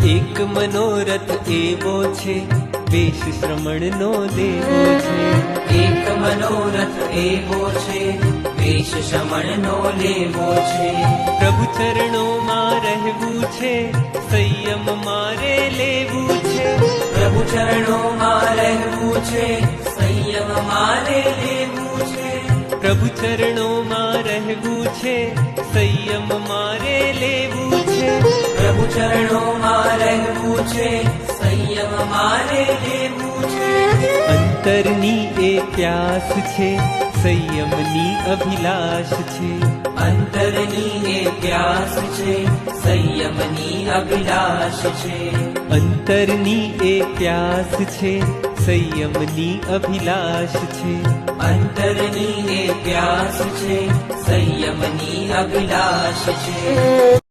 એક મનોરથ એવો છે, વેશ શ્રમણનો લેવો છે. એક મનોરથ એવો છે, વેશ શ્રમણનો લેવો છે. પ્રભુ ચરણોમાં રહેવું છે, સંયમ મારે લેવું છે. પ્રભુ ચરણોમાં રહેવું છે, સંયમ મારે લેવું છે. પ્રભુ ચરણોમાં રહેવું છે, સંયમ મારે લેવું છે. પ્રભુ ચરણોમાં રહેવું છે, સંયમ મારે લેવું છે. અંતરની એ પ્યાસ છે, સંયમની અભિલાષ છે. અંતરની એ પ્યાસ છે, સંયમની અભિલાષ છે. અંતરની એ પ્યાસ છે, સંયમની અભિલાષ છે. અંતરની એ પ્યાસ છે, સંયમની અભિલાષ છે.